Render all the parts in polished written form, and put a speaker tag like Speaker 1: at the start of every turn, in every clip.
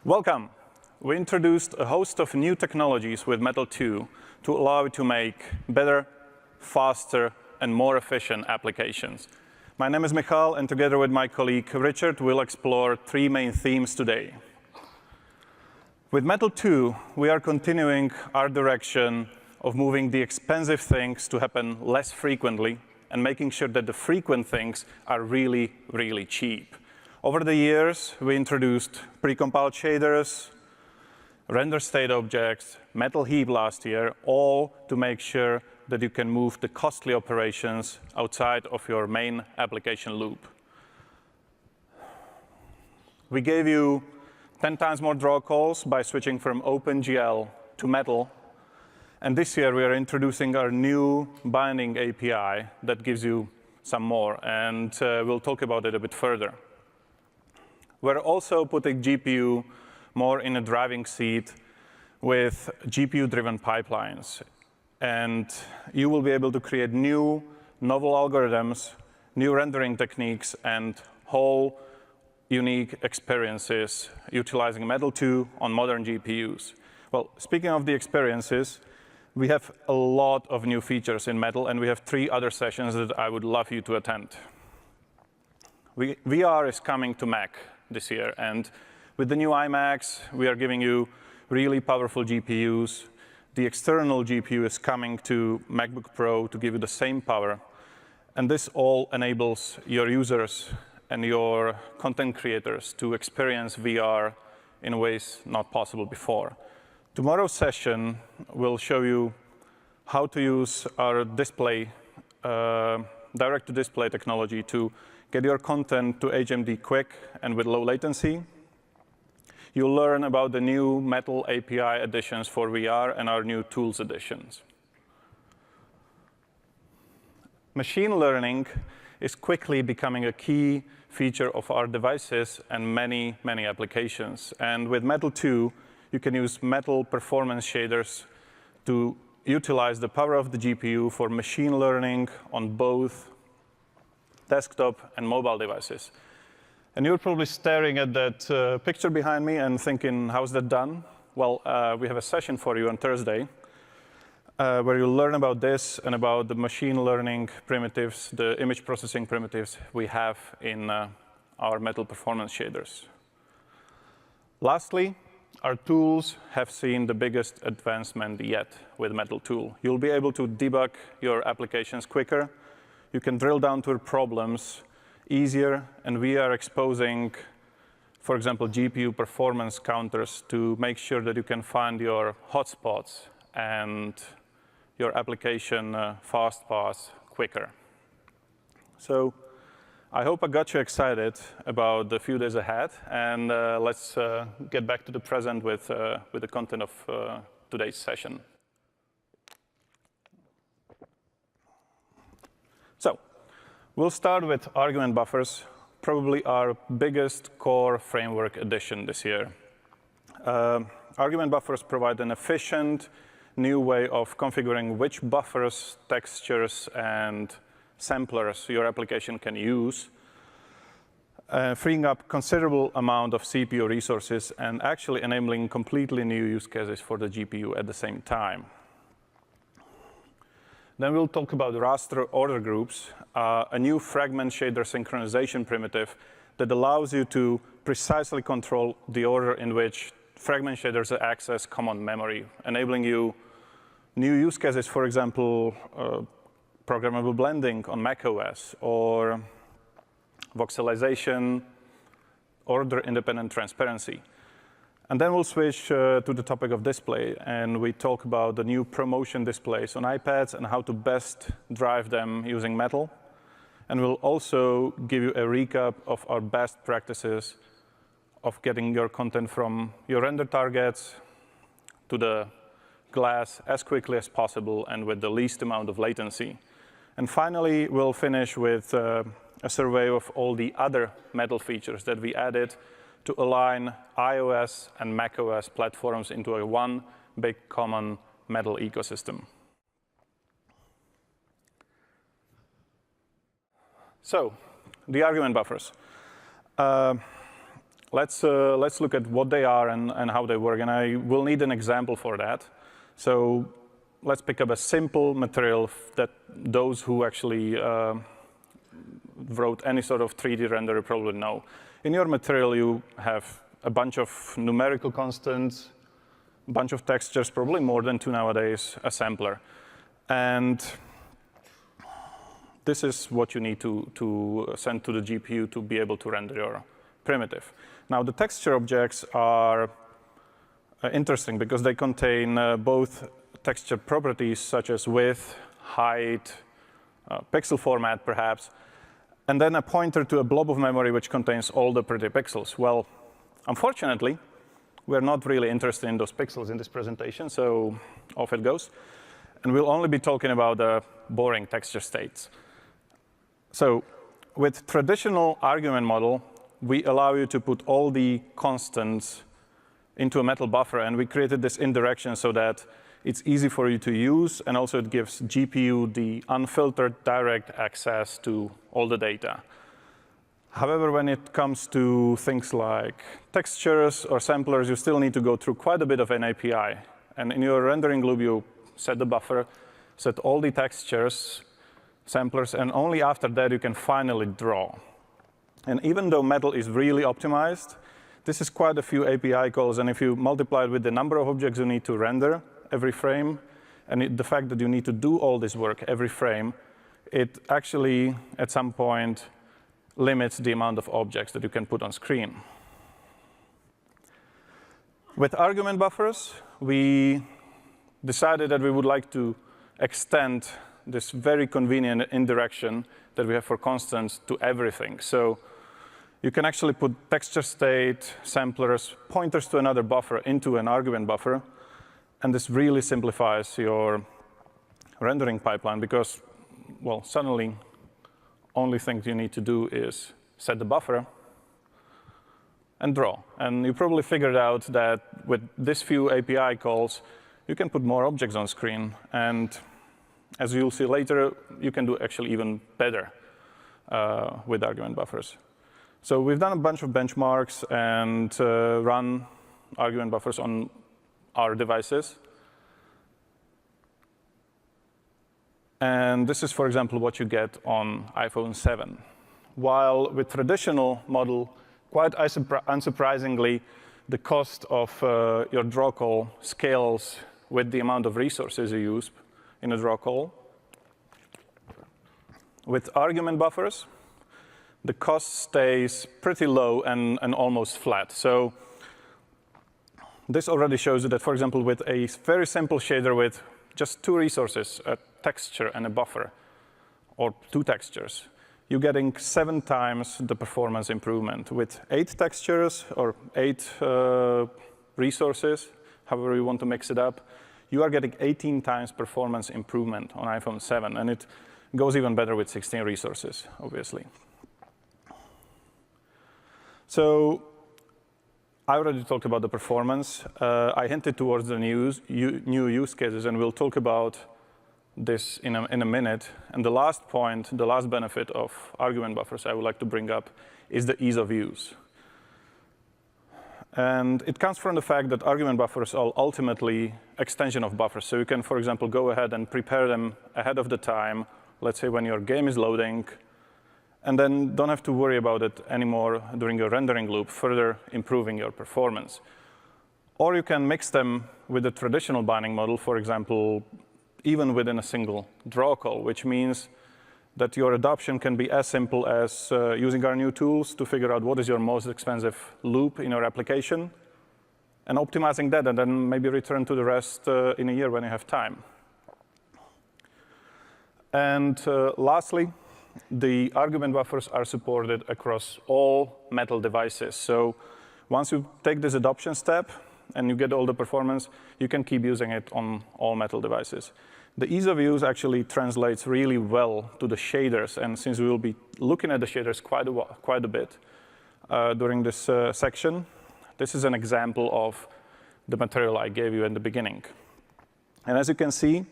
Speaker 1: Welcome. We introduced a host of new technologies with Metal 2 to allow you to make better, faster, and more efficient applications. My name is Michal, and together with my colleague Richard, we'll explore three main themes today. With Metal 2, we are continuing our direction of moving the expensive things to happen less frequently and making sure that the frequent things are really, really cheap. Over the years, we introduced precompiled shaders, render state objects, metal heap last year, all to make sure that you can move the costly operations outside of your main application loop. We gave you 10 times more draw calls by switching from OpenGL to Metal. And this year, we are introducing our new binding API that gives you some more. And we'll talk about it a bit further. We're also putting GPU more in a driving seat with GPU-driven pipelines. And you will be able to create new, novel algorithms, new rendering techniques, and whole unique experiences utilizing Metal 2 on modern GPUs. Well, speaking of the experiences, we have a lot of new features in Metal, and we have 3 other sessions that I would love you to attend. VR is coming to Mac this year, and with the new iMacs, we are giving you really powerful GPUs. The external GPU is coming to MacBook Pro to give you the same power, and this all enables your users and your content creators to experience VR in ways not possible before. Tomorrow's session will show you how to use our display, direct-to-display technology to get your content to HMD quick and with low latency. You'll learn about the new Metal API additions for VR and our new tools additions. Machine learning is quickly becoming a key feature of our devices and many, many applications. And with Metal 2, you can use Metal performance shaders to utilize the power of the GPU for machine learning on both desktop and mobile devices. And you're probably staring at that picture behind me and thinking, how's that done? Well, we have a session for you on Thursday where you'll learn about this and about the machine learning primitives, the image processing primitives we have in our Metal performance shaders. Lastly, our tools have seen the biggest advancement yet with Metal Tool. You'll be able to debug your applications quicker. You can drill down to problems easier, and we are exposing, for example, GPU performance counters to make sure that you can find your hotspots and your application fast paths quicker. So I hope I got you excited about the few days ahead, and let's get back to the present with the content of today's session. So we'll start with argument buffers, probably our biggest core framework addition this year. Argument buffers provide an efficient new way of configuring which buffers, textures, and samplers your application can use, freeing up considerable amount of CPU resources and actually enabling completely new use cases for the GPU at the same time. Then we'll talk about raster order groups, a new fragment shader synchronization primitive that allows you to precisely control the order in which fragment shaders access common memory, enabling you new use cases, for example, programmable blending on macOS, or voxelization, order-independent transparency. And then we'll switch to the topic of display, and we talk about the new ProMotion displays on iPads and how to best drive them using Metal. And we'll also give you a recap of our best practices of getting your content from your render targets to the glass as quickly as possible and with the least amount of latency. And finally, we'll finish with a survey of all the other Metal features that we added to align iOS and macOS platforms into a one big common Metal ecosystem. So, the argument buffers. let's look at what they are and how they work. And I will need an example for that. So let's pick up a simple material that those who actually wrote any sort of 3D renderer probably know. In your material, you have a bunch of numerical constants, a bunch of textures, probably more than 2 nowadays, a sampler. And this is what you need to send to the GPU to be able to render your primitive. Now, the texture objects are interesting because they contain both texture properties such as width, height, pixel format perhaps, and then a pointer to a blob of memory which contains all the pretty pixels. Well, unfortunately, we're not really interested in those pixels in this presentation, so off it goes. And we'll only be talking about the boring texture states. So with traditional argument model, we allow you to put all the constants into a metal buffer, and we created this indirection so that it's easy for you to use, and also it gives GPU the unfiltered direct access to all the data. However, when it comes to things like textures or samplers, you still need to go through quite a bit of an API. And in your rendering loop, you set the buffer, set all the textures, samplers, and only after that you can finally draw. And even though metal is really optimized, this is quite a few API calls, and if you multiply it with the number of objects you need to render every frame, and the fact that you need to do all this work every frame, it actually, at some point, limits the amount of objects that you can put on screen. With argument buffers, we decided that we would like to extend this very convenient indirection that we have for constants to everything. So you can actually put texture state, samplers, pointers to another buffer into an argument buffer. And this really simplifies your rendering pipeline because, well, suddenly, only thing you need to do is set the buffer and draw. And you probably figured out that with this few API calls, you can put more objects on screen. And as you'll see later, you can do actually even better with argument buffers. So we've done a bunch of benchmarks and run argument buffers on our devices. And this is, for example, what you get on iPhone 7. While with traditional model, quite unsurprisingly, the cost of your draw call scales with the amount of resources you use in a draw call. With argument buffers, the cost stays pretty low and almost flat. So this already shows you that, for example, with a very simple shader with just 2 resources, a texture and a buffer, or 2 textures, you're getting 7 times the performance improvement. With 8 textures or 8 resources, however you want to mix it up, you are getting 18 times performance improvement on iPhone 7. And it goes even better with 16 resources, obviously. So I already talked about the performance. I hinted towards the new use cases, and we'll talk about this in a minute. And the last point, the last benefit of argument buffers I would like to bring up is the ease of use. And it comes from the fact that argument buffers are ultimately extension of buffers. So you can, for example, go ahead and prepare them ahead of the time, let's say when your game is loading, and then don't have to worry about it anymore during your rendering loop, further improving your performance. Or you can mix them with the traditional binding model, for example, even within a single draw call, which means that your adoption can be as simple as using our new tools to figure out what is your most expensive loop in your application, and optimizing that, and then maybe return to the rest in a year when you have time. And lastly, the argument buffers are supported across all metal devices. So once you take this adoption step and you get all the performance, you can keep using it on all metal devices. The ease of use actually translates really well to the shaders. And since we will be looking at the shaders quite a bit during this section, this is an example of the material I gave you in the beginning. And as you can see,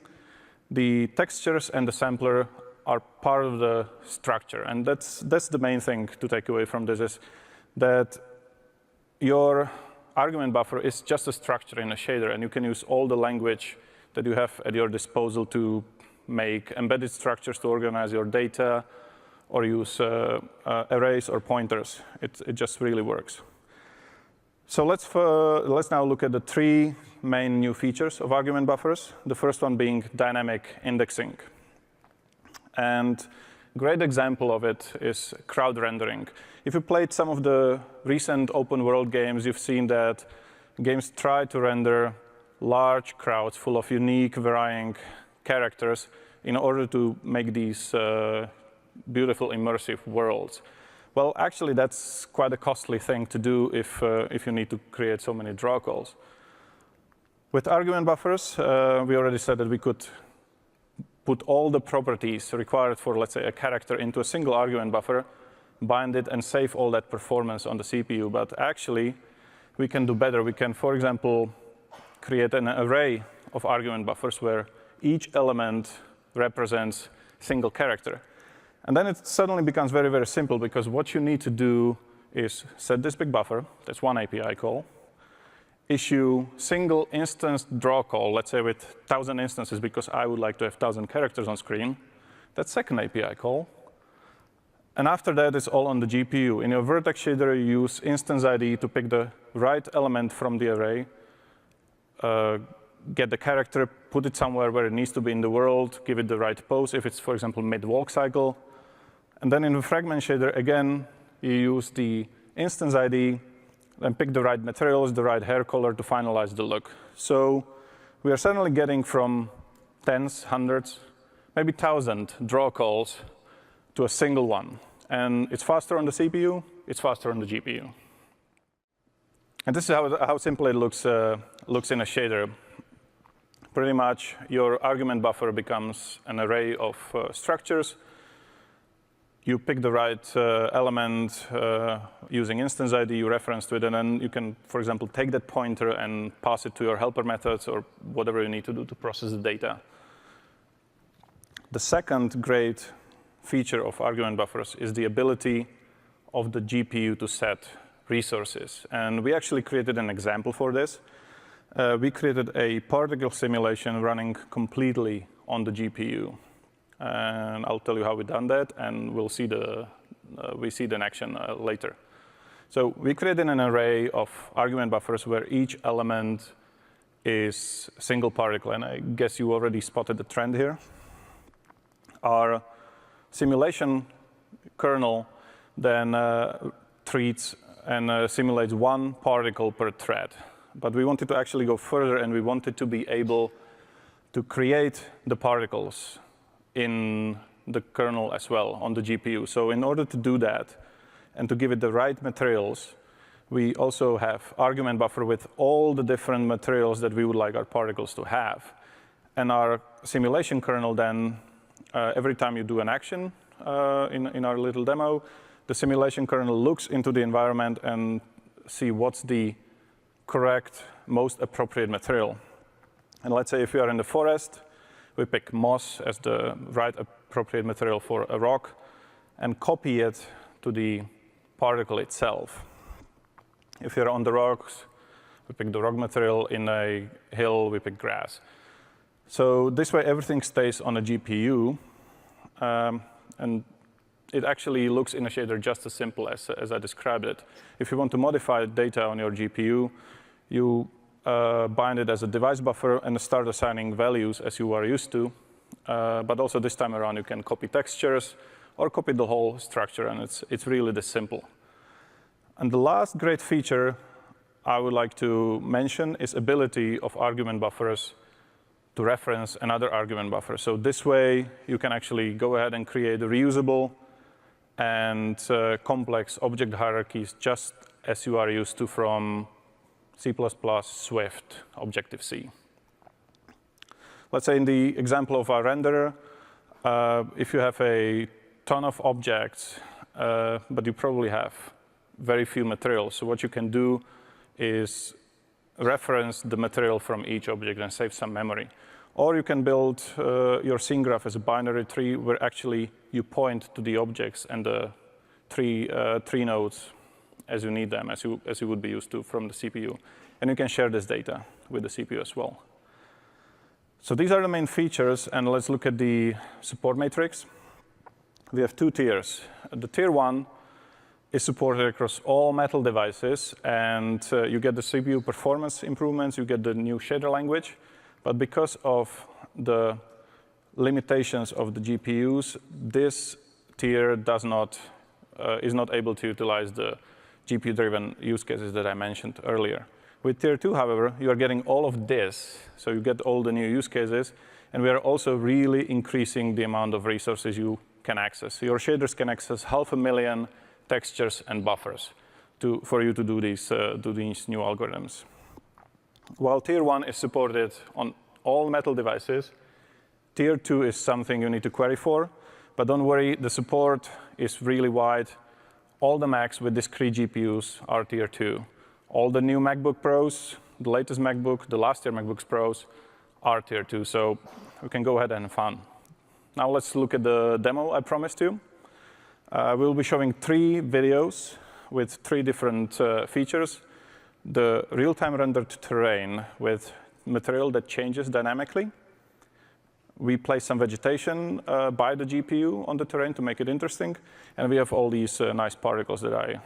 Speaker 1: the textures and the sampler are part of the structure. And that's the main thing to take away from this, is that your argument buffer is just a structure in a shader, and you can use all the language that you have at your disposal to make embedded structures to organize your data, or use arrays or pointers. It just really works. So let's now look at the three main new features of argument buffers. The first one being dynamic indexing. And a great example of it is crowd rendering. If you played some of the recent open world games, you've seen that games try to render large crowds full of unique, varying characters in order to make these beautiful, immersive worlds. Well, actually, that's quite a costly thing to do if you need to create so many draw calls. With argument buffers, we already said that we could put all the properties required for, let's say, a character into a single argument buffer, bind it, and save all that performance on the CPU. But actually, we can do better. We can, for example, create an array of argument buffers where each element represents a single character. And then it suddenly becomes very, very simple, because what you need to do is set this big buffer. That's one API call. Issue single instance draw call, let's say with 1,000 instances, because I would like to have 1,000 characters on screen. That's second API call. And after that, it's all on the GPU. In your vertex shader, you use instance ID to pick the right element from the array, get the character, put it somewhere where it needs to be in the world, give it the right pose, if it's, for example, mid-walk cycle. And then in the fragment shader, again, you use the instance ID and pick the right materials, the right hair color to finalize the look. So we are suddenly getting from tens, hundreds, maybe 1,000 draw calls to a single one. And it's faster on the CPU, it's faster on the GPU. And this is how simple it looks in a shader. Pretty much, your argument buffer becomes an array of structures. You pick the right element using instance ID, you reference to it, and then you can, for example, take that pointer and pass it to your helper methods or whatever you need to do to process the data. The second great feature of argument buffers is the ability of the GPU to set resources. And we actually created an example for this. We created a particle simulation running completely on the GPU. And I'll tell you how we've done that, and we see it in action later. So we created an array of argument buffers where each element is a single particle. And I guess you already spotted the trend here. Our simulation kernel then treats and simulates one particle per thread. But we wanted to actually go further, and we wanted to be able to create the particles in the kernel as well on the GPU. So in order to do that and to give it the right materials, we also have argument buffer with all the different materials that we would like our particles to have. And our simulation kernel then, every time you do an action in our little demo, the simulation kernel looks into the environment and see what's the correct, most appropriate material. And let's say if we are in the forest, we pick moss as the right appropriate material for a rock and copy it to the particle itself. If you're on the rocks, we pick the rock material. In a hill, we pick grass. So this way, everything stays on a GPU. And it actually looks in a shader just as simple as I described it. If you want to modify data on your GPU, you bind it as a device buffer and start assigning values as you are used to. But also this time around, you can copy textures or copy the whole structure, and it's really this simple. And the last great feature I would like to mention is ability of argument buffers to reference another argument buffer. So this way, you can actually go ahead and create reusable and complex object hierarchies just as you are used to from C++, Swift, Objective-C. Let's say in the example of our renderer, if you have a ton of objects, but you probably have very few materials. So what you can do is reference the material from each object and save some memory. Or you can build your scene graph as a binary tree where actually you point to the objects and the tree nodes as you need them, as you would be used to from the CPU. And you can share this data with the CPU as well. So these are the main features, and let's look at the support matrix. We have 2 tiers. The tier 1 is supported across all Metal devices, and you get the CPU performance improvements, you get the new shader language, but because of the limitations of the GPUs, this tier is not able to utilize the GPU-driven use cases that I mentioned earlier. With tier 2, however, you are getting all of this, so you get all the new use cases, and we are also really increasing the amount of resources you can access. Your shaders can access 500,000 textures and buffers for you to do these new algorithms. While tier 1 is supported on all Metal devices, tier 2 is something you need to query for, but don't worry, the support is really wide. All the Macs with discrete GPUs are tier 2. All the new MacBook Pros, the latest MacBook, the last year MacBook Pros are tier 2, so we can go ahead and have fun. Now let's look at the demo I promised you. We'll be showing 3 videos with 3 different features. The real-time rendered terrain with material that changes dynamically. We place some vegetation by the GPU on the terrain to make it interesting. And we have all these nice particles that I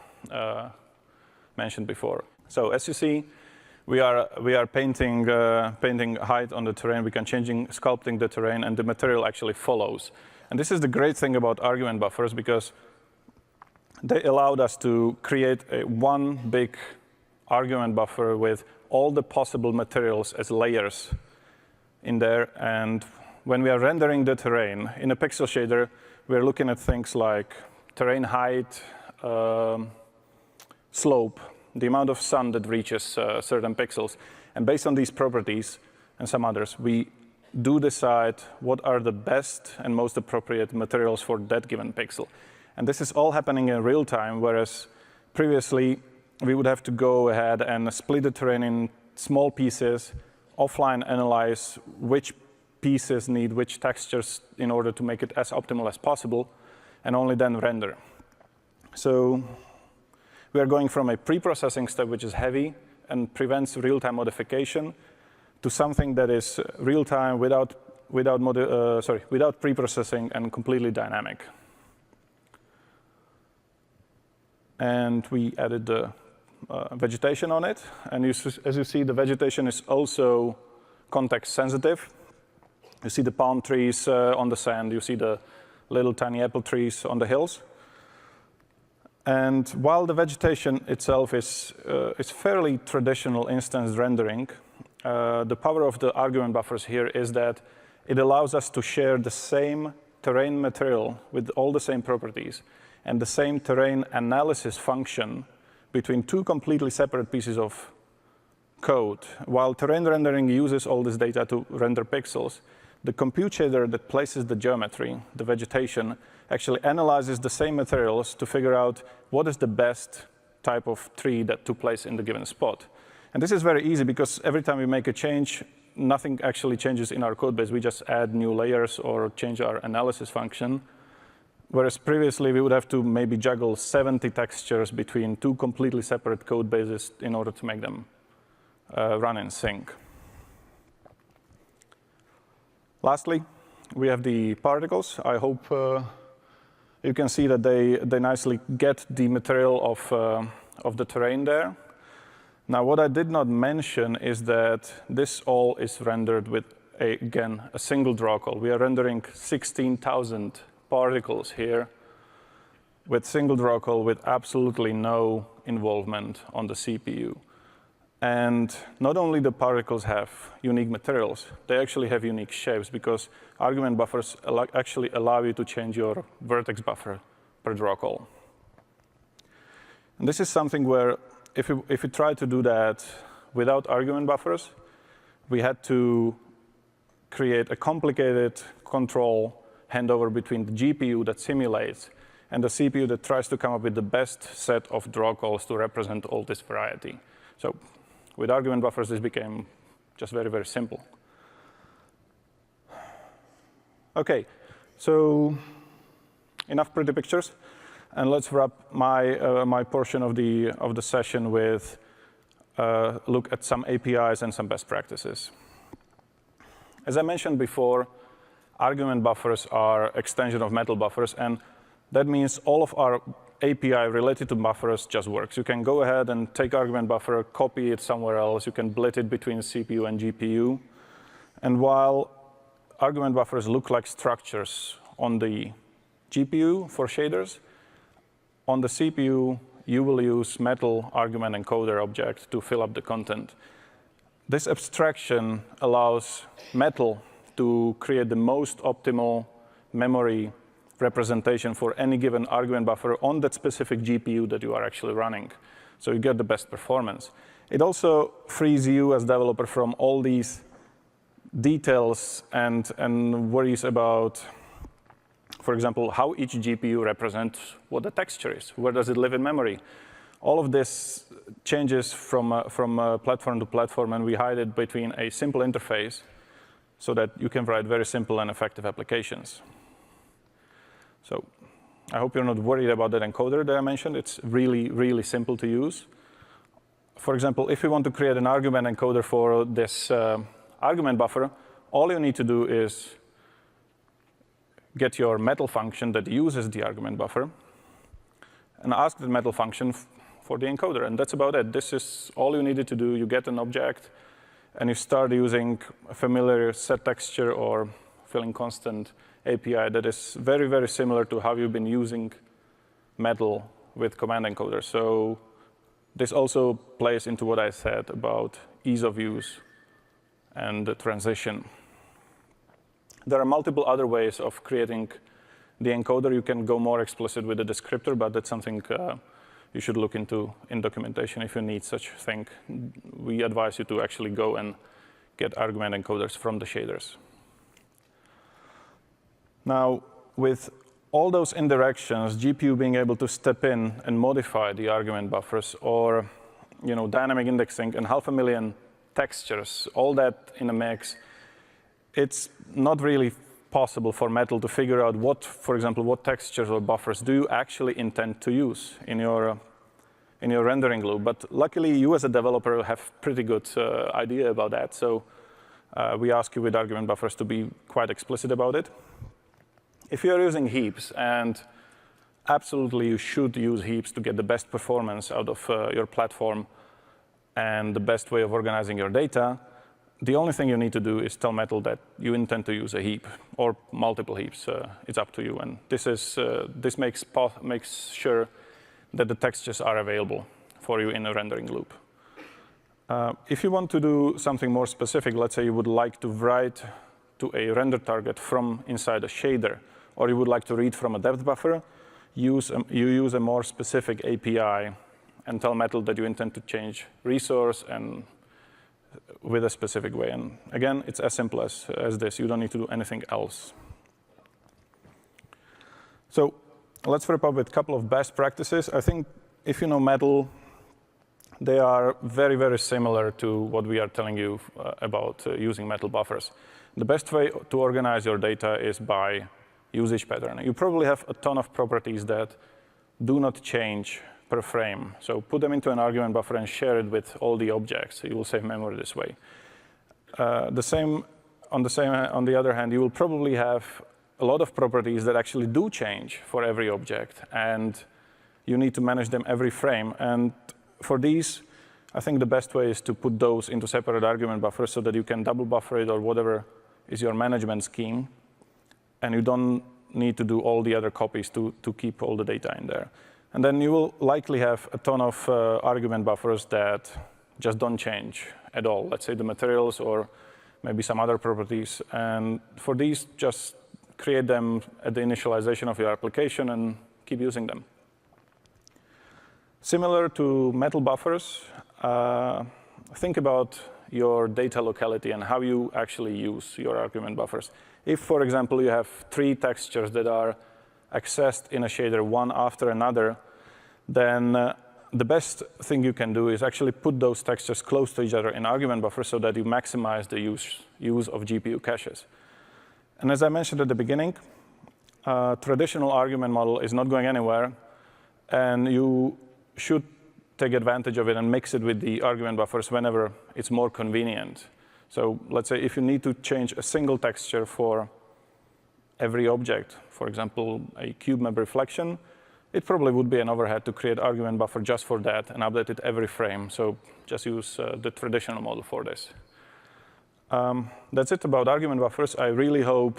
Speaker 1: mentioned before. So as you see, we are painting height on the terrain. We can sculpting the terrain, and the material actually follows. And this is the great thing about argument buffers, because they allowed us to create one big argument buffer with all the possible materials as layers in there. And when we are rendering the terrain in a pixel shader, we're looking at things like terrain height, slope, the amount of sun that reaches certain pixels. And based on these properties and some others, we do decide what are the best and most appropriate materials for that given pixel. And this is all happening in real time, whereas previously we would have to go ahead and split the terrain in small pieces, offline analyze which pieces need which textures in order to make it as optimal as possible, and only then render. So we are going from a pre-processing step, which is heavy and prevents real-time modification, to something that is real-time without pre-processing and completely dynamic. And we added the vegetation on it. And as you see, the vegetation is also context sensitive. You see the palm trees on the sand. You see the little tiny apple trees on the hills. And while the vegetation itself is fairly traditional instance rendering, the power of the argument buffers here is that it allows us to share the same terrain material with all the same properties and the same terrain analysis function between 2 completely separate pieces of code. While terrain rendering uses all this data to render pixels, the compute shader that places the geometry, the vegetation, actually analyzes the same materials to figure out what is the best type of tree to place in the given spot. And this is very easy because every time we make a change, nothing actually changes in our code base. We just add new layers or change our analysis function. Whereas previously, we would have to maybe juggle 70 textures between 2 completely separate code bases in order to make them run in sync. Lastly, we have the particles. I hope you can see that they nicely get the material of the terrain there. Now, what I did not mention is that this all is rendered with, again, a single draw call. We are rendering 16,000 particles here with single draw call with absolutely no involvement on the CPU. And not only the particles have unique materials, they actually have unique shapes because argument buffers actually allow you to change your vertex buffer per draw call. And this is something where if we try to do that without argument buffers, we had to create a complicated control handover between the GPU that simulates and the CPU that tries to come up with the best set of draw calls to represent all this variety. So with argument buffers, this became just very, very simple. OK, so enough pretty pictures. And let's wrap my portion of the session with a look at some APIs and some best practices. As I mentioned before, argument buffers are extension of metal buffers, and that means all of our API related to buffers just works. You can go ahead and take argument buffer, copy it somewhere else. You can split it between CPU and GPU. And while argument buffers look like structures on the GPU for shaders, on the CPU, you will use metal argument encoder object to fill up the content. This abstraction allows metal to create the most optimal memory representation for any given argument buffer on that specific GPU that you are actually running. So you get the best performance. It also frees you as developer from all these details and worries about, for example, how each GPU represents what the texture is. Where does it live in memory? All of this changes from platform to platform, and we hide it between a simple interface so that you can write very simple and effective applications. So I hope you're not worried about that encoder that I mentioned. It's really, really simple to use. For example, if you want to create an argument encoder for this argument buffer, all you need to do is get your metal function that uses the argument buffer and ask the metal function for the encoder. And that's about it. This is all you needed to do. You get an object, and you start using a familiar set texture or filling constant API that is very, very similar to how you've been using metal with command encoder. So this also plays into what I said about ease of use and the transition. There are multiple other ways of creating the encoder. You can go more explicit with the descriptor, but that's something you should look into in documentation if you need such thing. We advise you to actually go and get argument encoders from the shaders. Now, with all those indirections, GPU being able to step in and modify the argument buffers, or dynamic indexing and 500,000 textures, all that in a mix, it's not really possible for metal to figure out for example, what textures or buffers do you actually intend to use in your rendering loop. But luckily, you as a developer have pretty good idea about that. So we ask you with argument buffers to be quite explicit about it. If you're using Heaps, and absolutely you should use Heaps to get the best performance out of your platform and the best way of organizing your data, the only thing you need to do is tell metal that you intend to use a heap or multiple heaps. It's up to you. And this makes sure that the textures are available for you in a rendering loop. If you want to do something more specific, let's say you would like to write to a render target from inside a shader, or you would like to read from a depth buffer, you use a more specific API and tell metal that you intend to change resource and with a specific way. And again, it's as simple as this. You don't need to do anything else. So let's wrap up with a couple of best practices. I think if you know metal, they are very, very similar to what we are telling you about using metal buffers. The best way to organize your data is by usage pattern. You probably have a ton of properties that do not change per frame. So put them into an argument buffer and share it with all the objects. You will save memory this way. On the other hand, you will probably have a lot of properties that actually do change for every object, and you need to manage them every frame. And for these, I think the best way is to put those into separate argument buffers so that you can double buffer it or whatever is your management scheme, and you don't need to do all the other copies to keep all the data in there. And then you will likely have a ton of argument buffers that just don't change at all. Let's say the materials or maybe some other properties. And for these, just create them at the initialization of your application and keep using them. Similar to metal buffers, think about your data locality and how you actually use your argument buffers. If, for example, you have 3 textures that are accessed in a shader one after another, then the best thing you can do is actually put those textures close to each other in argument buffers so that you maximize the use of GPU caches. And as I mentioned at the beginning, traditional argument model is not going anywhere. And you should take advantage of it and mix it with the argument buffers whenever it's more convenient. So let's say if you need to change a single texture for every object, for example, a cube map reflection, it probably would be an overhead to create argument buffer just for that and update it every frame. So just use the traditional model for this. That's it about argument buffers. I really hope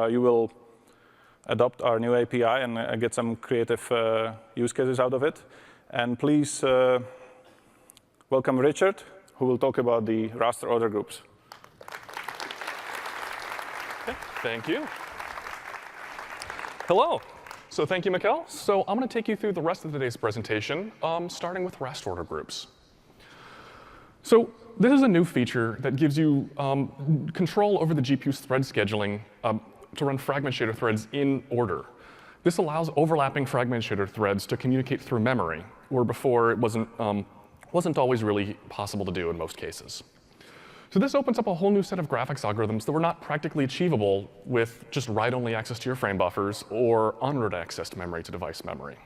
Speaker 1: you will adopt our new API and get some creative use cases out of it. And please welcome Richard, who will talk about the raster order groups.
Speaker 2: Okay, thank you. Hello. So thank you, Mikkel. So I'm going to take you through the rest of today's presentation, starting with raster order groups. So this is a new feature that gives you control over the GPU's thread scheduling to run fragment shader threads in order. This allows overlapping fragment shader threads to communicate through memory, where before it wasn't always really possible to do in most cases. So this opens up a whole new set of graphics algorithms that were not practically achievable with just write-only access to your frame buffers or on-road access to memory to device memory.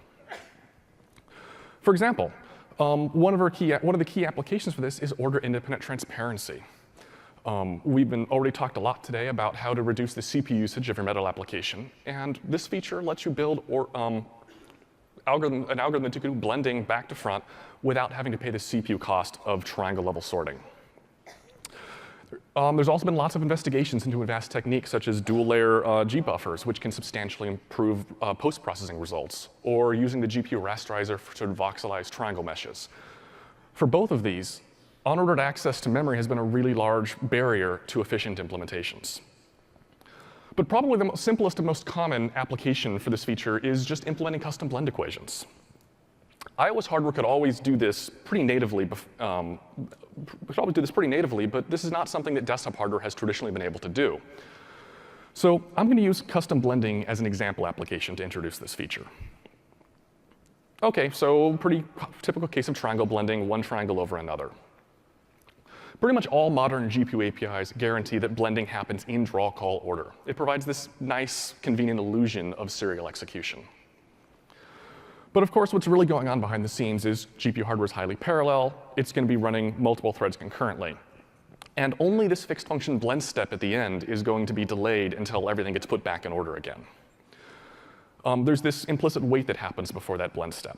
Speaker 2: For example, one of the key applications for this is order-independent transparency. We've already talked a lot today about how to reduce the CPU usage of your metal application, and this feature lets you build an algorithm that you can do blending back to front without having to pay the CPU cost of triangle-level sorting. There's also been lots of investigations into advanced techniques such as dual-layer G buffers, which can substantially improve post-processing results, or using the GPU rasterizer to voxelize triangle meshes. For both of these, unordered access to memory has been a really large barrier to efficient implementations. But probably the simplest and most common application for this feature is just implementing custom blend equations. iOS hardware could always do this pretty natively, but this is not something that desktop hardware has traditionally been able to do. So I'm going to use custom blending as an example application to introduce this feature. OK, so pretty typical case of triangle blending, one triangle over another. Pretty much all modern GPU APIs guarantee that blending happens in draw call order. It provides this nice, convenient illusion of serial execution. But of course, what's really going on behind the scenes is GPU hardware is highly parallel. It's going to be running multiple threads concurrently. And only this fixed function blend step at the end is going to be delayed until everything gets put back in order again. There's this implicit wait that happens before that blend step.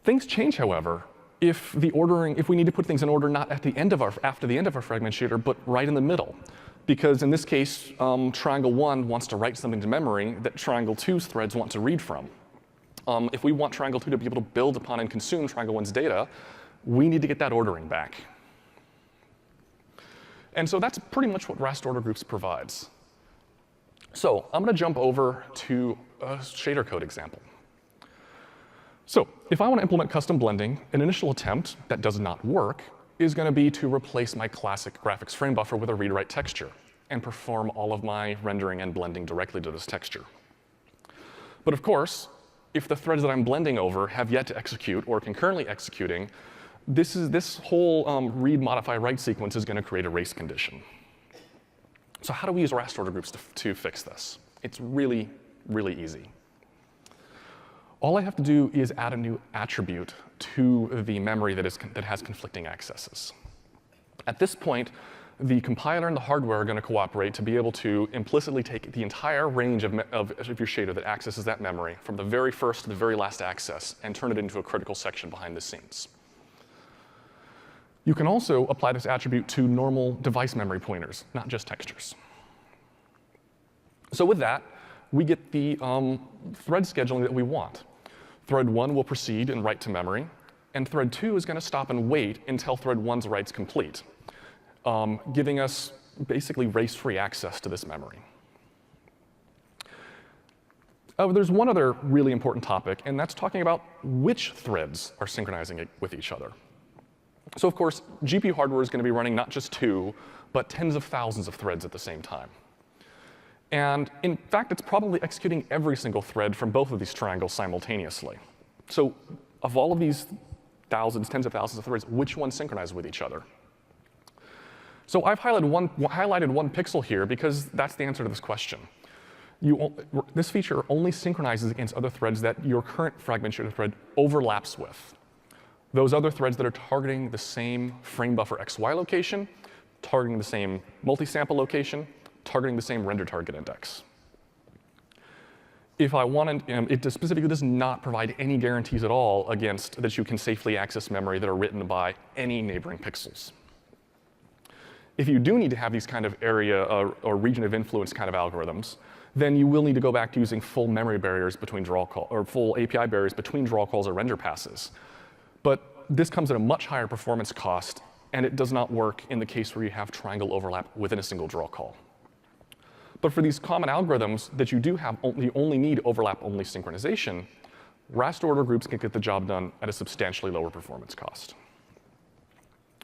Speaker 2: Things change, however, if we need to put things in order not after the end of our fragment shader, but right in the middle. Because in this case, triangle 1 wants to write something to memory that triangle 2's threads want to read from. If we want triangle 2 to be able to build upon and consume triangle 1's data, we need to get that ordering back. And so that's pretty much what raster order groups provides. So I'm going to jump over to a shader code example. So if I want to implement custom blending, an initial attempt that does not work is going to be to replace my classic graphics frame buffer with a read-write texture and perform all of my rendering and blending directly to this texture. But of course, if the threads that I'm blending over have yet to execute or concurrently executing, this whole read, modify, write sequence is going to create a race condition. So how do we use raster order groups to fix this? It's really, really easy. All I have to do is add a new attribute to the memory that has conflicting accesses. At this point, the compiler and the hardware are going to cooperate to be able to implicitly take the entire range of your shader that accesses that memory from the very first to the very last access and turn it into a critical section behind the scenes. You can also apply this attribute to normal device memory pointers, not just textures. So with that, we get the thread scheduling that we want. Thread 1 will proceed and write to memory, and thread 2 is going to stop and wait until thread 1's write's complete, giving us basically race-free access to this memory. There's one other really important topic, and that's talking about which threads are synchronizing it with each other. So of course, GPU hardware is going to be running not just 2, but tens of thousands of threads at the same time. And in fact, it's probably executing every single thread from both of these triangles simultaneously. So of all of these thousands, tens of thousands of threads, which ones synchronize with each other? So I've highlighted one pixel here because that's the answer to this question. This feature only synchronizes against other threads that your current fragment shader thread overlaps with. Those other threads that are targeting the same frame buffer XY location, targeting the same multi-sample location, targeting the same render target index. If I wanted, it specifically does not provide any guarantees at all against that you can safely access memory that are written by any neighboring pixels. If you do need to have these kind of area or region of influence kind of algorithms, then you will need to go back to using full memory barriers between draw call, or full API barriers between draw calls or render passes. But this comes at a much higher performance cost, and it does not work in the case where you have triangle overlap within a single draw call. But for these common algorithms that you do have, you only need overlap-only synchronization, Raster order groups can get the job done at a substantially lower performance cost.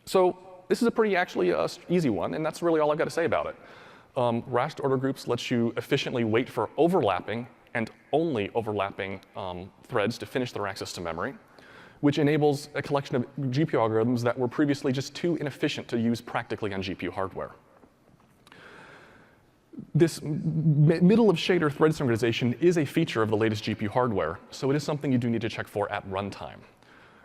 Speaker 2: So this is a pretty actually easy one, and that's really all I've got to say about it. Raster order groups lets you efficiently wait for overlapping and only overlapping threads to finish their access to memory, which enables a collection of GPU algorithms that were previously just too inefficient to use practically on GPU hardware. This middle of shader thread synchronization is a feature of the latest GPU hardware, so it is something you do need to check for at runtime.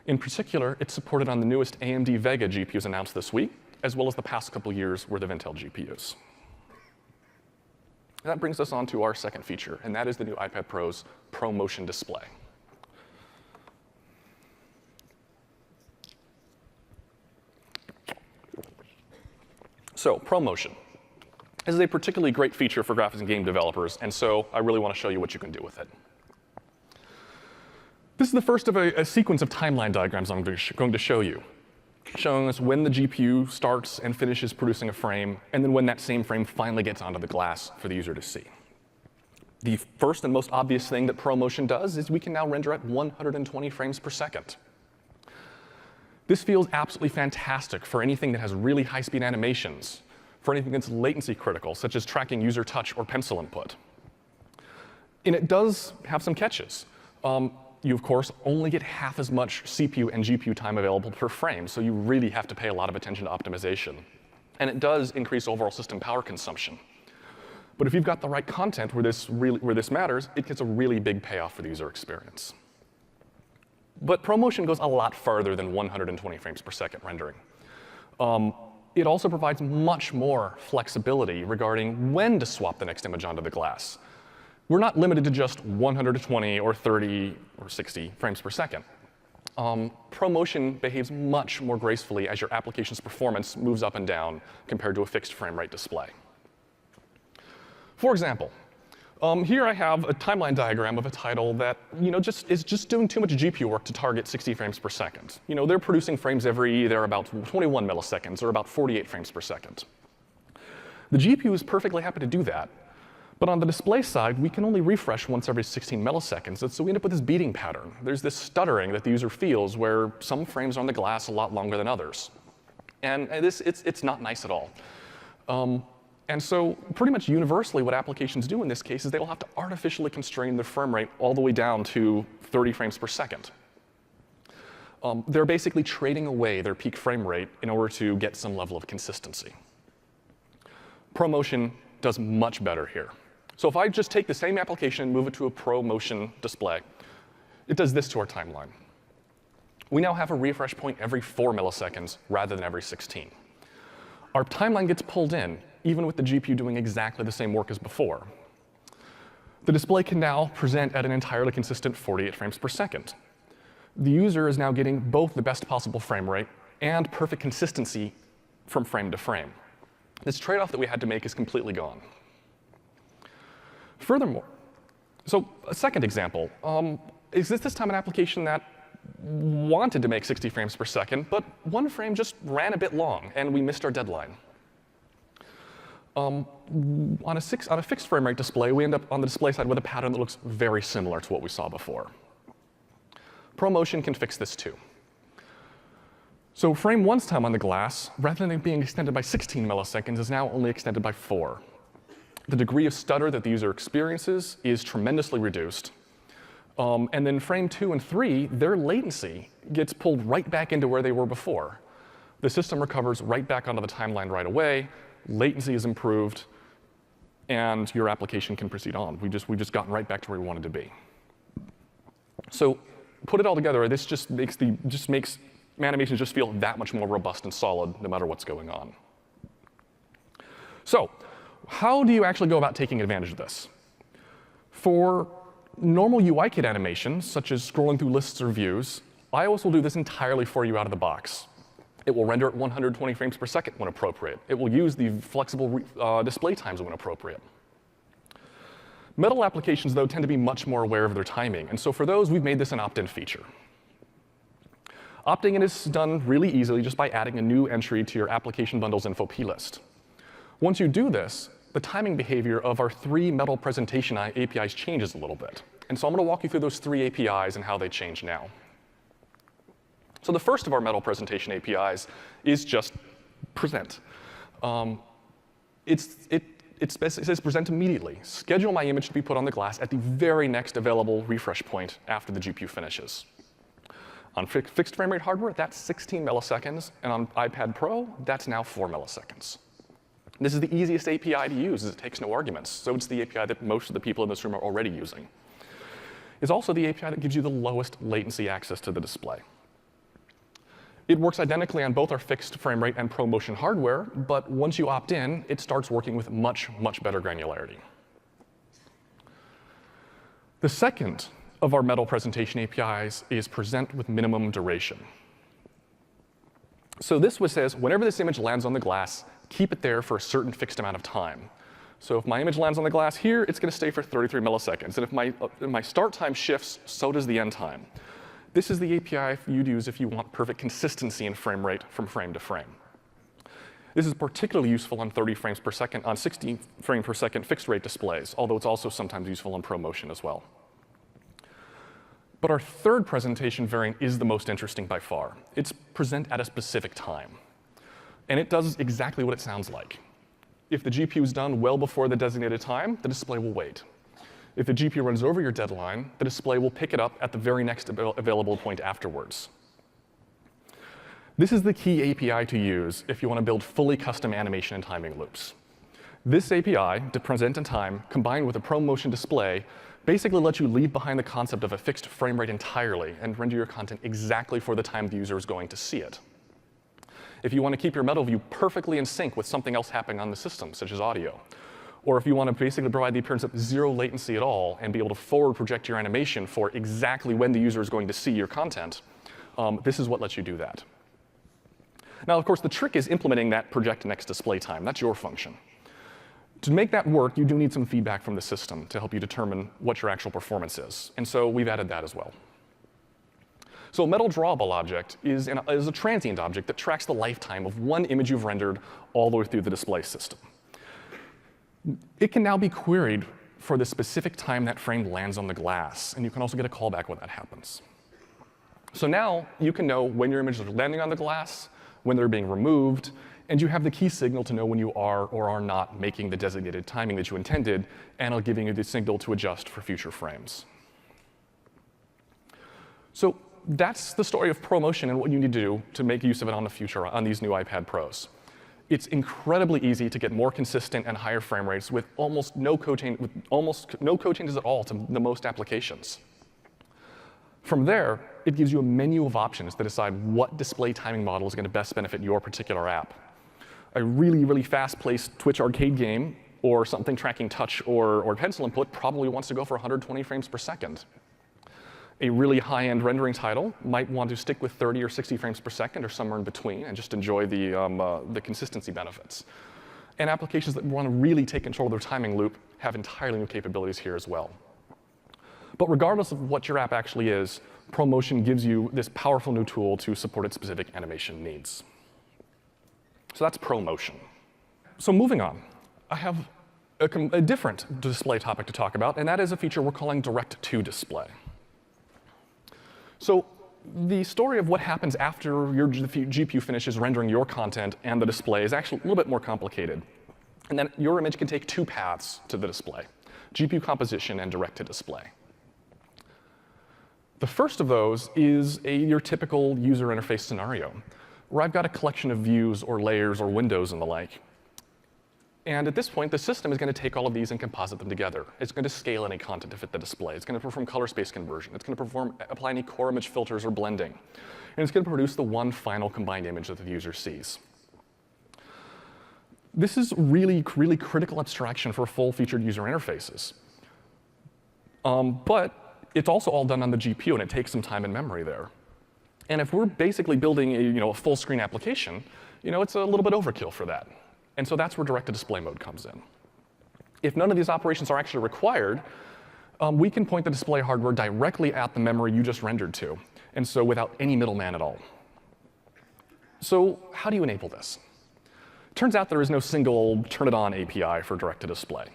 Speaker 2: In particular, it's supported on the newest AMD Vega GPUs announced this week, as well as the past couple years' worth of Intel GPUs. That brings us on to our second feature, and that is the new iPad Pro's ProMotion display. So, ProMotion. This is a particularly great feature for graphics and game developers, and so I really want to show you what you can do with it. This is the first of a sequence of timeline diagrams I'm going to show you, showing us when the GPU starts and finishes producing a frame, and then when that same frame finally gets onto the glass for the user to see. The first and most obvious thing that ProMotion does is we can now render at 120 frames per second. This feels absolutely fantastic for anything that has really high-speed animations, for anything that's latency critical, such as tracking user touch or pencil input. And it does have some catches. You, of course, only get half as much CPU and GPU time available per frame, so you really have to pay a lot of attention to optimization. And it does increase overall system power consumption. But if you've got the right content where this matters, it gets a really big payoff for the user experience. But ProMotion goes a lot farther than 120 frames per second rendering. It also provides much more flexibility regarding when to swap the next image onto the glass. We're not limited to just 120 or 30 or 60 frames per second. ProMotion behaves much more gracefully as your application's performance moves up and down compared to a fixed frame rate display. For example, here I have a timeline diagram of a title that is just doing too much GPU work to target 60 frames per second. They're producing frames they're about 21 milliseconds or about 48 frames per second. The GPU is perfectly happy to do that. But on the display side, we can only refresh once every 16 milliseconds, and so we end up with this beating pattern. There's this stuttering that the user feels where some frames are on the glass a lot longer than others. And it's not nice at all. And so pretty much universally what applications do in this case is they will have to artificially constrain the frame rate all the way down to 30 frames per second. They're basically trading away their peak frame rate in order to get some level of consistency. ProMotion does much better here. So if I just take the same application and move it to a ProMotion display, it does this to our timeline. We now have a refresh point every 4 milliseconds rather than every 16. Our timeline gets pulled in, even with the GPU doing exactly the same work as before. The display can now present at an entirely consistent 48 frames per second. The user is now getting both the best possible frame rate and perfect consistency from frame to frame. This trade-off that we had to make is completely gone. Furthermore, so a second example, is this time an application that wanted to make 60 frames per second, but one frame just ran a bit long, and we missed our deadline. On a fixed frame rate display, we end up on the display side with a pattern that looks very similar to what we saw before. ProMotion can fix this too. So frame 1's time on the glass, rather than being extended by 16 milliseconds, is now only extended by 4. The degree of stutter that the user experiences is tremendously reduced. And then frame 2 and 3, their latency gets pulled right back into where they were before. The system recovers right back onto the timeline right away. Latency is improved. and your application can proceed on. We've just gotten right back to where we wanted to be. So put it all together, this just makes animations just feel that much more robust and solid no matter what's going on. So how do you actually go about taking advantage of this? For normal UI kit animations, such as scrolling through lists or views, iOS will do this entirely for you out of the box. It will render at 120 frames per second when appropriate. It will use the flexible display times when appropriate. Metal applications, though, tend to be much more aware of their timing. And so for those, we've made this an opt-in feature. Opting in is done really easily just by adding a new entry to your application bundles info plist. Once you do this, the timing behavior of our 3 Metal presentation APIs changes a little bit. And so I'm going to walk you through those 3 APIs and how they change now. So the first of our Metal presentation APIs is just present. It says present immediately. Schedule my image to be put on the glass at the very next available refresh point after the GPU finishes. On fixed frame rate hardware, that's 16 milliseconds, and on iPad Pro, that's now 4 milliseconds. This is the easiest API to use, as it takes no arguments. So it's the API that most of the people in this room are already using. It's also the API that gives you the lowest latency access to the display. It works identically on both our fixed frame rate and ProMotion hardware, but once you opt in, it starts working with much, much better granularity. The second of our Metal presentation APIs is present with minimum duration. So this says, whenever this image lands on the glass, keep it there for a certain fixed amount of time. So if my image lands on the glass here, it's going to stay for 33 milliseconds. And if my start time shifts, so does the end time. This is the API you'd use if you want perfect consistency in frame rate from frame to frame. This is particularly useful on 30 frames per second, on 60 frames per second fixed rate displays, although it's also sometimes useful on ProMotion as well. But our third presentation variant is the most interesting by far. It's present at a specific time. And it does exactly what it sounds like. If the GPU is done well before the designated time, the display will wait. If the GPU runs over your deadline, the display will pick it up at the very next available point afterwards. This is the key API to use if you want to build fully custom animation and timing loops. This API, to present in time, combined with a ProMotion display, basically lets you leave behind the concept of a fixed frame rate entirely and render your content exactly for the time the user is going to see it. If you want to keep your Metal view perfectly in sync with something else happening on the system, such as audio, or if you want to basically provide the appearance of 0 latency at all and be able to forward project your animation for exactly when the user is going to see your content, this is what lets you do that. Now, of course, the trick is implementing that project next display time. That's your function. To make that work, you do need some feedback from the system to help you determine what your actual performance is. And so we've added that as well. So a Metal drawable object is a transient object that tracks the lifetime of one image you've rendered all the way through the display system. It can now be queried for the specific time that frame lands on the glass, and you can also get a callback when that happens. So now you can know when your images are landing on the glass, when they're being removed, and you have the key signal to know when you are or are not making the designated timing that you intended, and it'll giving you the signal to adjust for future frames. So that's the story of ProMotion and what you need to do to make use of it on these new iPad Pros. It's incredibly easy to get more consistent and higher frame rates with almost no code changes at all to the most applications. From there, it gives you a menu of options to decide what display timing model is going to best benefit your particular app. A really, really fast-paced Twitch arcade game or something tracking touch or pencil input probably wants to go for 120 frames per second. A really high-end rendering title might want to stick with 30 or 60 frames per second or somewhere in between and just enjoy the consistency benefits. And applications that want to really take control of their timing loop have entirely new capabilities here as well. But regardless of what your app actually is, ProMotion gives you this powerful new tool to support its specific animation needs. So that's ProMotion. So moving on, I have a different display topic to talk about, and that is a feature we're calling Direct-to-Display. So the story of what happens after your GPU finishes rendering your content and the display is actually a little bit more complicated. And then your image can take 2 paths to the display: GPU composition and direct-to-display. The first of those is your typical user interface scenario, where I've got a collection of views or layers or windows and the like. And at this point, the system is going to take all of these and composite them together. It's going to scale any content to fit the display. It's going to perform color space conversion. It's going to apply any core image filters or blending. And it's going to produce the one final combined image that the user sees. This is really, really critical abstraction for full-featured user interfaces. But it's also all done on the GPU, and it takes some time and memory there. And if we're basically building a full-screen application, it's a little bit overkill for that. And so that's where direct-to-display mode comes in. If none of these operations are actually required, we can point the display hardware directly at the memory you just rendered to, and so without any middleman at all. So how do you enable this? Turns out there is no single turn-it-on API for direct-to-display.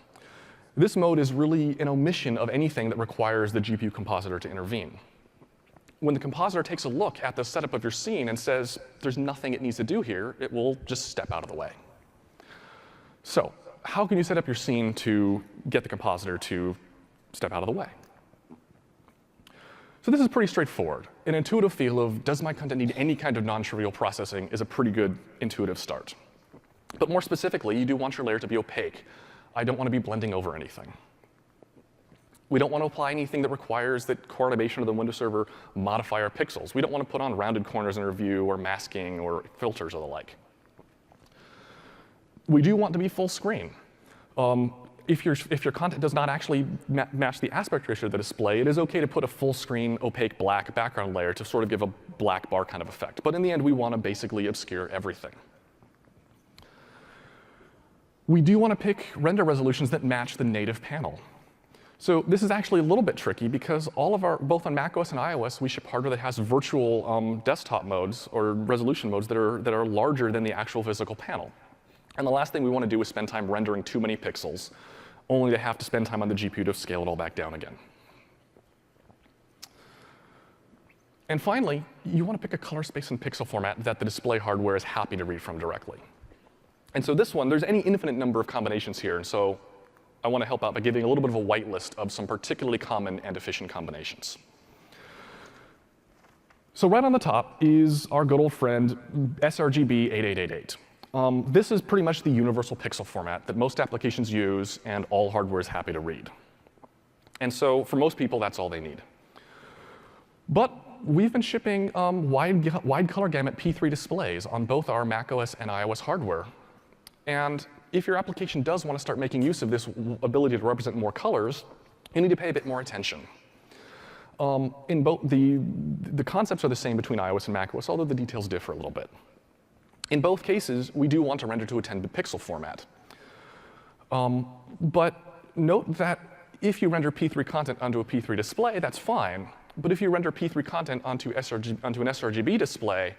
Speaker 2: This mode is really an omission of anything that requires the GPU compositor to intervene. When the compositor takes a look at the setup of your scene and says there's nothing it needs to do here, it will just step out of the way. So how can you set up your scene to get the compositor to step out of the way? So this is pretty straightforward. An intuitive feel of does my content need any kind of non-trivial processing is a pretty good intuitive start. But more specifically, you do want your layer to be opaque. I don't want to be blending over anything. We don't want to apply anything that requires that core animation of the window server modify our pixels. We don't want to put on rounded corners in our view or masking or filters or the like. We do want to be full screen. If your content does not actually match the aspect ratio of the display, it is OK to put a full screen opaque black background layer to sort of give a black bar kind of effect. But in the end, we want to basically obscure everything. We do want to pick render resolutions that match the native panel. So this is actually a little bit tricky because both on macOS and iOS, we ship hardware that has virtual desktop modes or resolution modes that are larger than the actual physical panel. And the last thing we want to do is spend time rendering too many pixels, only to have to spend time on the GPU to scale it all back down again. And finally, you want to pick a color space and pixel format that the display hardware is happy to read from directly. And so this one, there's any infinite number of combinations here. And so I want to help out by giving a little bit of a whitelist of some particularly common and efficient combinations. So right on the top is our good old friend sRGB 8888. This is pretty much the universal pixel format that most applications use and all hardware is happy to read. And so for most people, that's all they need. But we've been shipping wide color gamut P3 displays on both our macOS and iOS hardware. And if your application does want to start making use of this ability to represent more colors, you need to pay a bit more attention. In both the concepts are the same between iOS and macOS, although the details differ a little bit. In both cases, we do want to render to a 10-bit pixel format. But note that if you render P3 content onto a P3 display, that's fine. But if you render P3 content onto an sRGB display,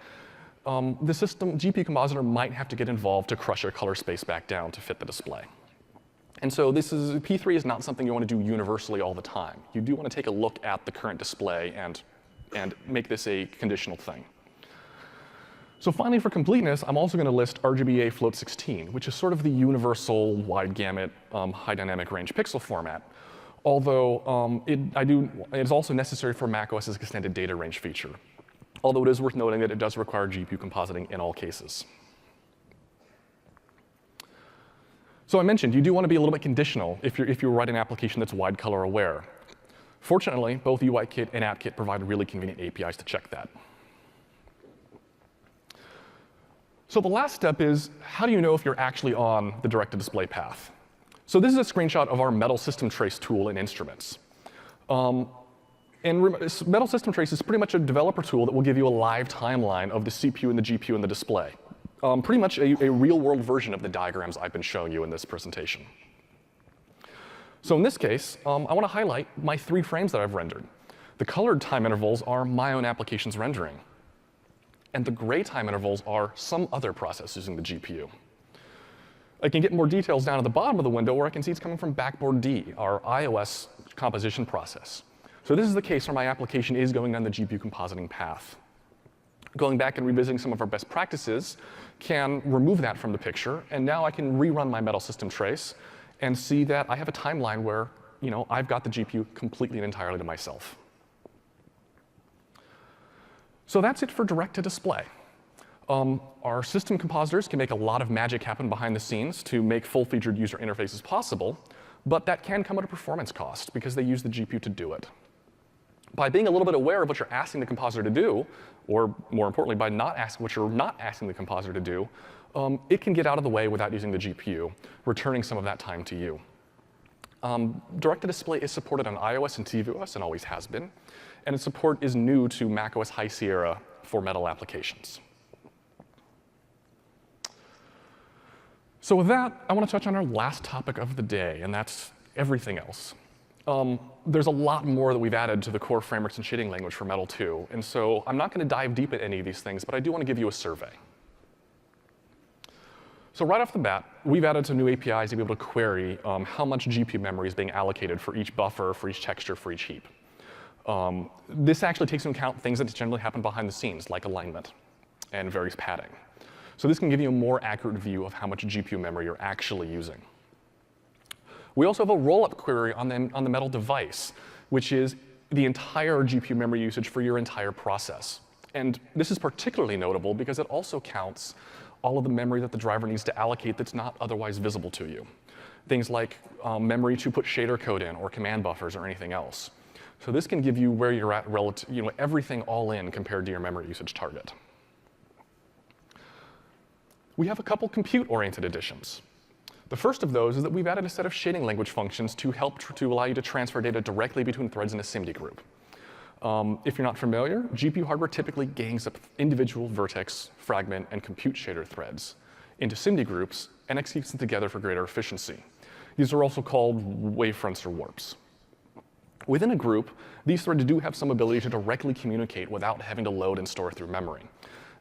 Speaker 2: the system GPU compositor might have to get involved to crush your color space back down to fit the display. And so P3 is not something you want to do universally all the time. You do want to take a look at the current display and make this a conditional thing. So finally, for completeness, I'm also going to list RGBA float 16, which is sort of the universal wide gamut high dynamic range pixel format. Although it is also necessary for macOS's extended data range feature. Although it is worth noting that it does require GPU compositing in all cases. So I mentioned you do want to be a little bit conditional if you write an application that's wide color aware. Fortunately, both UIKit and AppKit provide really convenient APIs to check that. So the last step is, how do you know if you're actually on the direct-to-display path? So this is a screenshot of our Metal System Trace tool in Instruments. And Metal System Trace is pretty much a developer tool that will give you a live timeline of the CPU and the GPU and the display. Pretty much a real-world version of the diagrams I've been showing you in this presentation. So in this case, I want to highlight my 3 frames that I've rendered. The colored time intervals are my own application's rendering. And the gray time intervals are some other process using the GPU. I can get more details down at the bottom of the window, where I can see it's coming from backboard D, our iOS composition process. So this is the case where my application is going down the GPU compositing path. Going back and revisiting some of our best practices can remove that from the picture, and now I can rerun my Metal System Trace and see that I have a timeline where I've got the GPU completely and entirely to myself. So that's it for direct-to-display. Our system compositors can make a lot of magic happen behind the scenes to make full-featured user interfaces possible, but that can come at a performance cost because they use the GPU to do it. By being a little bit aware of what you're asking the compositor to do, or more importantly, by not asking what you're not asking the compositor to do, it can get out of the way without using the GPU, returning some of that time to you. Direct-to-display is supported on iOS and tvOS and always has been, and its support is new to macOS High Sierra for Metal applications. So with that, I want to touch on our last topic of the day, and that's everything else. There's a lot more that we've added to the core frameworks and shading language for Metal 2, and so I'm not going to dive deep at any of these things, but I do want to give you a survey. So right off the bat, we've added some new APIs to be able to query how much GPU memory is being allocated for each buffer, for each texture, for each heap. This actually takes into account things that generally happen behind the scenes, like alignment and various padding. So this can give you a more accurate view of how much GPU memory you're actually using. We also have a rollup query on the Metal device, which is the entire GPU memory usage for your entire process. And this is particularly notable because it also counts all of the memory that the driver needs to allocate that's not otherwise visible to you. Things like memory to put shader code in, or command buffers, or anything else. So this can give you where you're at relative, everything all in compared to your memory usage target. We have a couple compute-oriented additions. The first of those is that we've added a set of shading language functions to help to allow you to transfer data directly between threads in a SIMDGroup. If you're not familiar, GPU hardware typically gangs up individual vertex, fragment, and compute shader threads into SIMDGroups and executes them together for greater efficiency. These are also called wavefronts or warps. Within a group, these threads do have some ability to directly communicate without having to load and store through memory.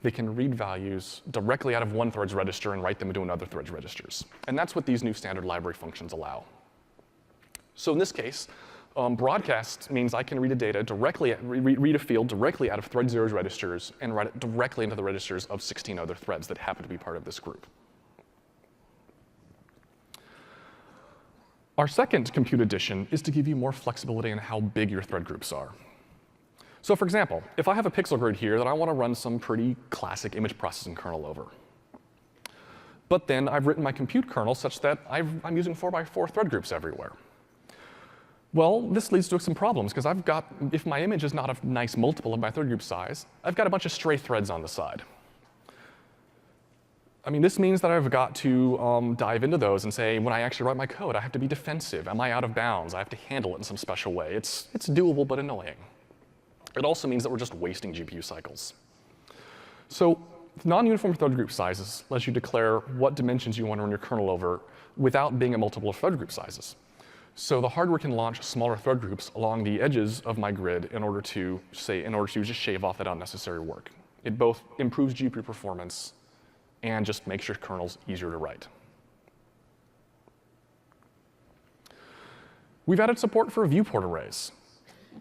Speaker 2: They can read values directly out of one thread's register and write them into another thread's registers. And that's what these new standard library functions allow. So in this case, broadcast means I can read read a field directly out of thread 0's registers and write it directly into the registers of 16 other threads that happen to be part of this group. Our second compute addition is to give you more flexibility in how big your thread groups are. So for example, if I have a pixel grid here that I want to run some pretty classic image processing kernel over, but then I've written my compute kernel such that I'm using 4x4 thread groups everywhere. Well, this leads to some problems, because if my image is not a nice multiple of my thread group size, I've got a bunch of stray threads on the side. I mean, this means that I've got to dive into those and say, when I actually write my code, I have to be defensive. Am I out of bounds? I have to handle it in some special way. It's doable, but annoying. It also means that we're just wasting GPU cycles. So non-uniform thread group sizes lets you declare what dimensions you want to run your kernel over without being a multiple of thread group sizes. So the hardware can launch smaller thread groups along the edges of my grid in order to just shave off that unnecessary work. It both improves GPU performance and just makes your kernels easier to write. We've added support for viewport arrays.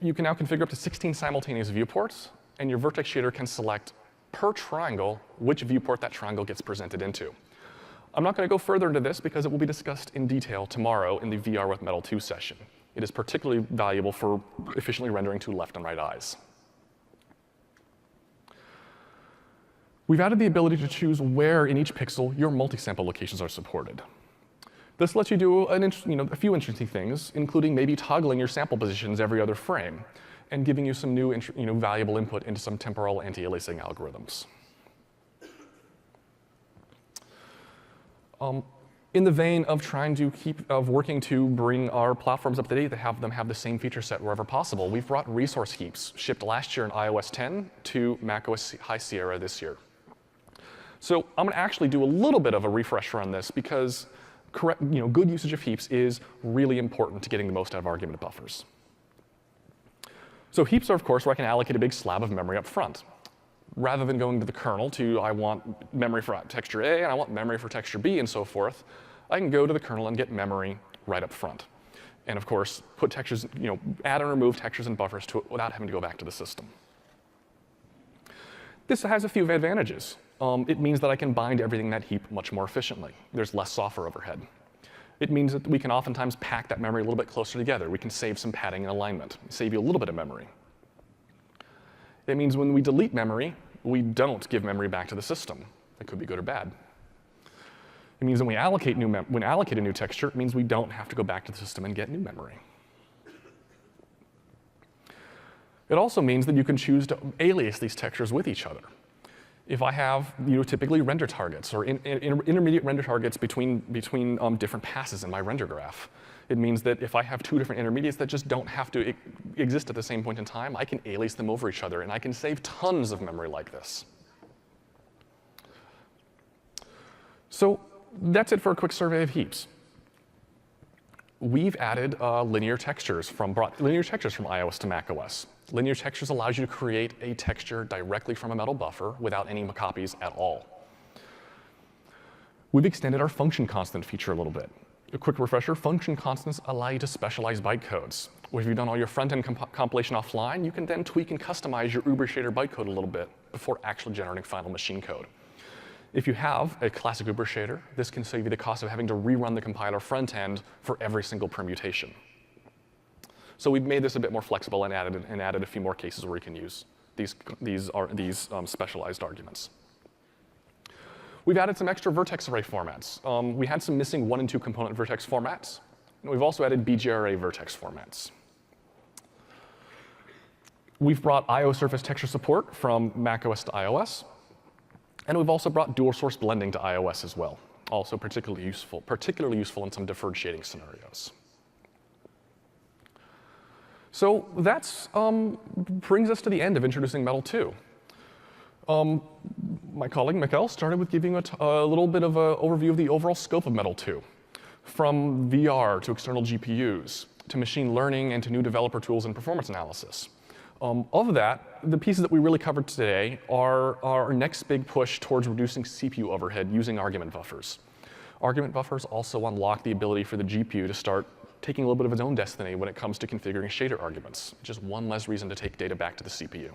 Speaker 2: You can now configure up to 16 simultaneous viewports, and your vertex shader can select per triangle which viewport that triangle gets presented into. I'm not going to go further into this because it will be discussed in detail tomorrow in the VR with Metal 2 session. It is particularly valuable for efficiently rendering two left and right eyes. We've added the ability to choose where in each pixel your multi-sample locations are supported. This lets you do a few interesting things, including maybe toggling your sample positions every other frame and giving you some new valuable input into some temporal anti-aliasing algorithms. In the vein of working to bring our platforms up to date, to have them have the same feature set wherever possible, we've brought resource heaps, shipped last year in iOS 10 to macOS High Sierra this year. So I'm going to actually do a little bit of a refresher on this because good usage of heaps is really important to getting the most out of argument buffers. So heaps are, of course, where I can allocate a big slab of memory up front. Rather than going to the kernel I want memory for texture A, and I want memory for texture B, and so forth, I can go to the kernel and get memory right up front. And of course, put textures, add and remove textures and buffers to it without having to go back to the system. This has a few advantages. It means that I can bind everything in that heap much more efficiently. There's less software overhead. It means that we can oftentimes pack that memory a little bit closer together. We can save some padding and alignment, save you a little bit of memory. It means when we delete memory, we don't give memory back to the system. It could be good or bad. It means when we allocate a new texture, it means we don't have to go back to the system and get new memory. It also means that you can choose to alias these textures with each other. If I have typically render targets or intermediate render targets between different passes in my render graph, it means that if I have two different intermediates that just don't have to exist at the same point in time, I can alias them over each other, and I can save tons of memory like this. So that's it for a quick survey of Heaps. We've added linear textures from iOS to macOS. Linear textures allows you to create a texture directly from a metal buffer without any copies at all. We've extended our function constant feature a little bit. A quick refresher, function constants allow you to specialize bytecodes. Or if you've done all your front-end compilation offline, you can then tweak and customize your Uber shader bytecode a little bit before actually generating final machine code. If you have a classic Uber shader, this can save you the cost of having to rerun the compiler front-end for every single permutation. So we've made this a bit more flexible and added a few more cases where you can use these specialized arguments. We've added some extra vertex array formats. We had some missing 1 and 2 component vertex formats. And we've also added BGRA vertex formats. We've brought IO surface texture support from macOS to iOS. And we've also brought dual source blending to iOS as well. Also particularly useful in some deferred shading scenarios. So that brings us to the end of introducing Metal 2. My colleague Mikkel started with giving a little bit of an overview of the overall scope of Metal 2, from VR to external GPUs, to machine learning, and to new developer tools and performance analysis. Of that, the pieces that we really covered today are our next big push towards reducing CPU overhead using argument buffers. Argument buffers also unlock the ability for the GPU to start taking a little bit of its own destiny when it comes to configuring shader arguments. Just one less reason to take data back to the CPU.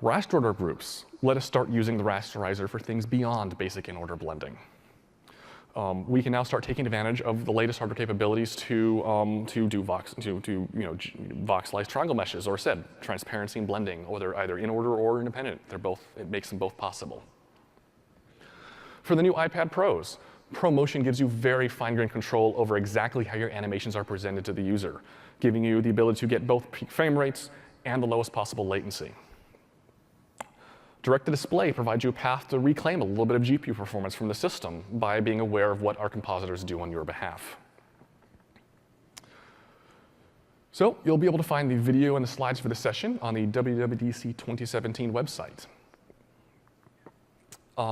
Speaker 2: Raster order groups let us start using the rasterizer for things beyond basic in-order blending. We can now start taking advantage of the latest hardware capabilities to do voxelized triangle meshes, or said transparency and blending, or they're either in order or independent. It makes them both possible. For the new iPad Pros, ProMotion gives you very fine-grained control over exactly how your animations are presented to the user, giving you the ability to get both peak frame rates and the lowest possible latency. Direct-to-display provides you a path to reclaim a little bit of GPU performance from the system by being aware of what our compositors do on your behalf. So you'll be able to find the video and the slides for the session on the WWDC 2017 website.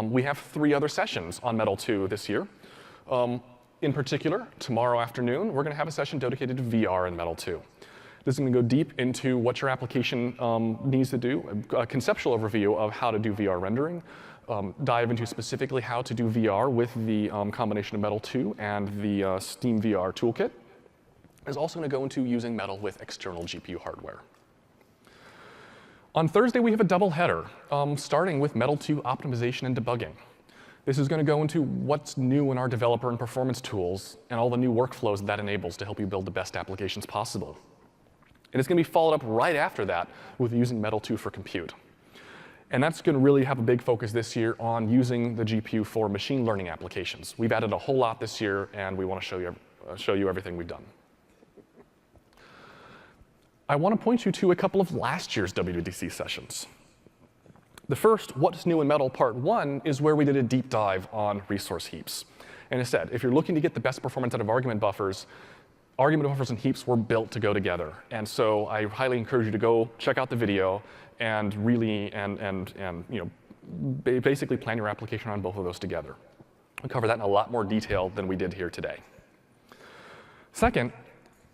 Speaker 2: We have 3 other sessions on Metal 2 this year. In particular, tomorrow afternoon, we're going to have a session dedicated to VR in Metal 2. This is going to go deep into what your application needs to do, a conceptual overview of how to do VR rendering, dive into specifically how to do VR with the combination of Metal 2 and the Steam VR toolkit. It's also going to go into using Metal with external GPU hardware. On Thursday, we have a double header, starting with Metal 2 optimization and debugging. This is going to go into what's new in our developer and performance tools and all the new workflows that enables to help you build the best applications possible. And it's going to be followed up right after that with using Metal 2 for compute. And that's going to really have a big focus this year on using the GPU for machine learning applications. We've added a whole lot this year, and we want to show you everything we've done. I want to point you to a couple of last year's WWDC sessions. The first, What's New in Metal Part 1, is where we did a deep dive on resource heaps. And instead, if you're looking to get the best performance out of argument buffers and heaps were built to go together. And so I highly encourage you to go check out the video and really basically plan your application on both of those together. We'll cover that in a lot more detail than we did here today. Second,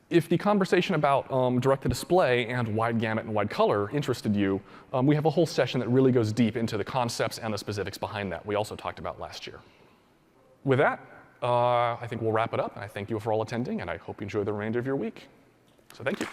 Speaker 2: if the conversation about direct-to-display and wide gamut and wide color interested you, we have a whole session that really goes deep into the concepts and the specifics behind that we also talked about last year. With that, I think we'll wrap it up. And I thank you for all attending, and I hope you enjoy the remainder of your week. So thank you.